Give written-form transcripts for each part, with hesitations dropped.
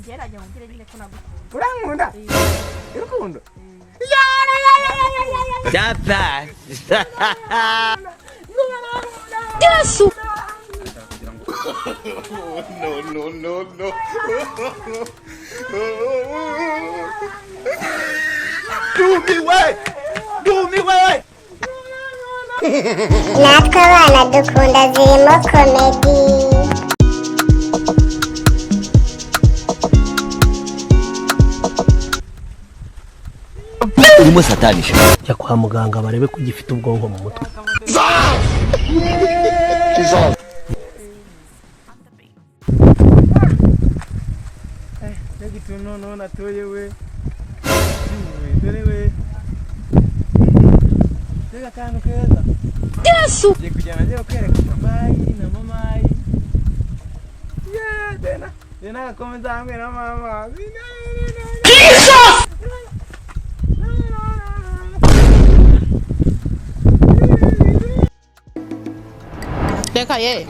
Ngerajya mubwire nyine ko nagukunda. Urankunda? Urukundo? Japa. Yesu. No. Do me way. natwe abana dukunda Zirimo comedy. Umusazi jya kwa muganga barebe ko gifite ubwonko mu mutwe. No natoye we. Dore kantu keza. Yesu. Je kujyana je kwereka mamayi na mamayi. Dena komeza hamwe na mama. Teka ye.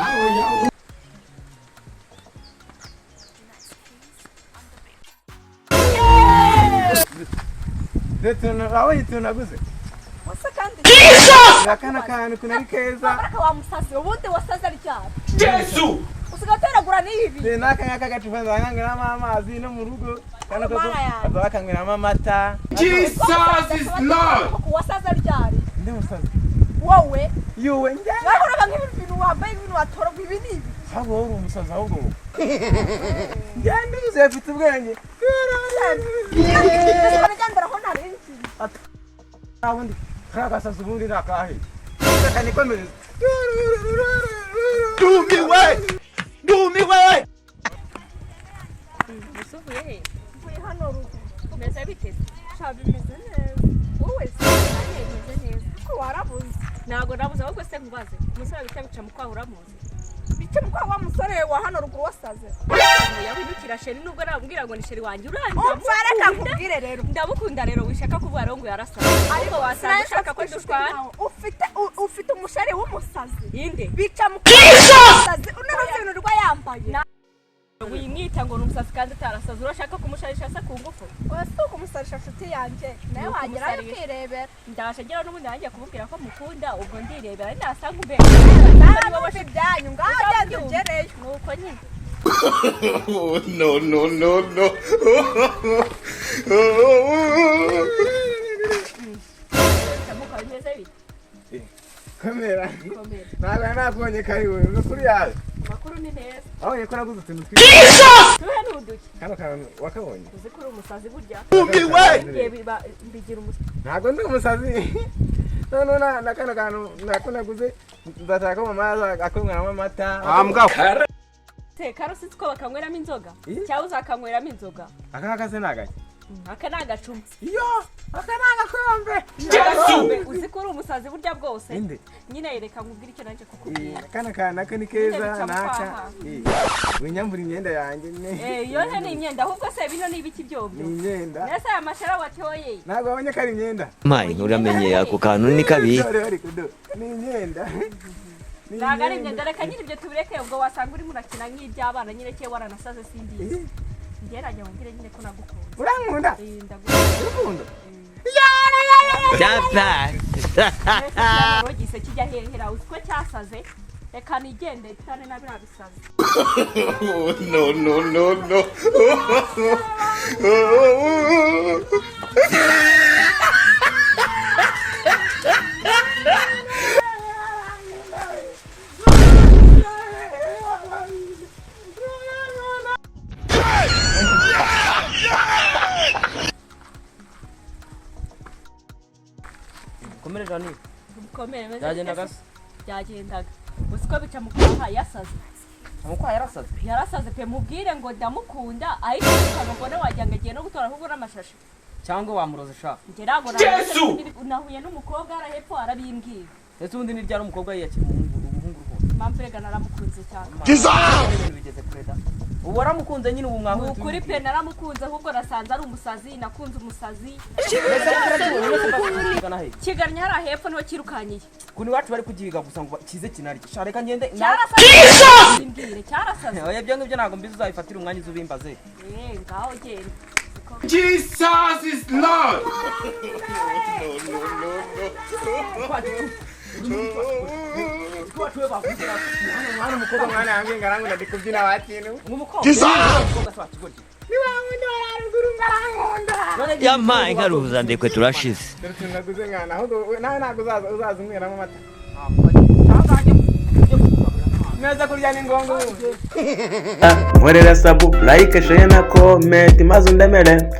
Tunaguze. Wasa kandi. Nakana kantu kunari keza. Baraka wa musazi ubundi wasaza ryari. Yesu. Usigateragura nibi. Dena kanyaka gacupa nzangana mama amazi no mu rugo. Kana ko azakangira amata. Jesus is Lord. Wasaza ryari. Nde musazi. Wowe. Yuwe nje. Bakora nk'ibintu wambaye ibintu watorogwa ibi nibi. Habo uri umusazi ahubwo. Ngende uzefite ubwenge. Nagandara ho narinzi. Abundi kagasaza ubundi nakahe. Kanikomereza. Do me way. Musuvuye he? Mvuye hano rugo. Meze biteze. Shabi meze neza. Wowe se meze neza. Ko warabuze. Nago nabuze ahubwo se nkubaze. Umusore bitabica mu kwa uramuze. Bice mu kwa wa musore wa hano rugo wasaze. Yabindukira sheri nubwo arambwira ngo ni sheri wanjye urangira. Umfareka nkubwire rero. Ndabukunda rero wishaka kuvuga rero ngo yarasaze. Ariko wasaze ushaka ko dushwana. Ufite umushari w'umusazi. Inde. Bica mu kwa wasaze. Unabaze ibintu rwa yambaye. Wimwita ngo n'umusazi kandi atarasaze urashaka kumusharisha se ku ngufu. Wese ukumusarisha nshuti yanjye. Nawe wagera kwirebera. Ndasha gera n'ubundi yanjye kumubwira ko mukunda ubwo ndirebera ndasanga umbere. Ntabwo byanyu ngaho byanyu ugereyo. Nuko nyine. No. Tamuka bimeze bite? Kamera. Ntabwo nakubonye kari wewe. Makuru yawe. Makuru ni neza. Aho yeko naguze utuntu twinshi. Tuhe n'uduki. Kano kantu wakabonye. Uzi ko uri umusazi burya. Mbigira umusazi. Ntabwo ndi umusazi. No na kano kantu nakunaguze ndataka mama akumwana amata. Ambwa. Karo sitsi ko bakanyweramo inzoga. Cyangwa uzakanyweramo inzoga. Aka se nagake. Aka nagacumbi. Yo, aka nagakombe. Yesu. Uzi ko uri umusazi burya bwose. Inde. Nyine yereka nkubwire icyo nanje kukubwira. Kana kana ni keza naka. Winyambura imyenda yanjye ne. Iyo ni imyenda ahubwo se bino ni ibiki byobyo. Ni imyenda. Nese aya mashara watoye. Ntabwo abonye kari imyenda. Mai uramenye ako kantu ni kabi. Ni imyenda. Nagari imyenda reka nyine ibyo tubireke ubwo wasanga uri murakina nk'iby'abana nyine cye waranasaze sindi. Ngerajya mubwire nyine ko nagukunda. Urankunda? Urukundo? Japa. Rogise kijya hehera uziko cyasaze. Reka nigende tane na birabisaze. No. Komerera ni. Mukomere meze. Byagendaga. Usiko bica mu kwaha yasaze. Amukwa yarasaze. Yarasaze pe mubwire ngo ndamukunda ariko ukabona wajyanga agiye no gutora ahubwo n'amashashi. Cyangwa wamuroze sha. Ngerago nahuye n'umukobwa arahepfo arabimbwira. Ese ubundi ni ryari umukobwa yiyakira umuhungu ruho. Mampurega naramukunze cyane. Bigeze kureda. ubu waramukunze nyine ubu mwahuye ukuri pe naramukunze ahubwo nasanze ari umusazi nakunze umusazi kigannye hariya hepfo niho kirukanyiye kuni wacu bari kugihiga gusa ngo kize kinarye shareka ngende cyarasaze oya ibyo ngibyo ntabwo mbizi uzabifatira umwanya uzubimbaze ngaho genda Jesus is Lord. Mwana mukobwa mwana yange ngarangu ndikubyina watinu. Yampaye nkaruza ndekwe turashize. Naguze ngana ahubwo nawe ntabwo uzaza umweramo amata. Neza kurya ni ngombwa. Nkorera sabu like share na comment maze undemere.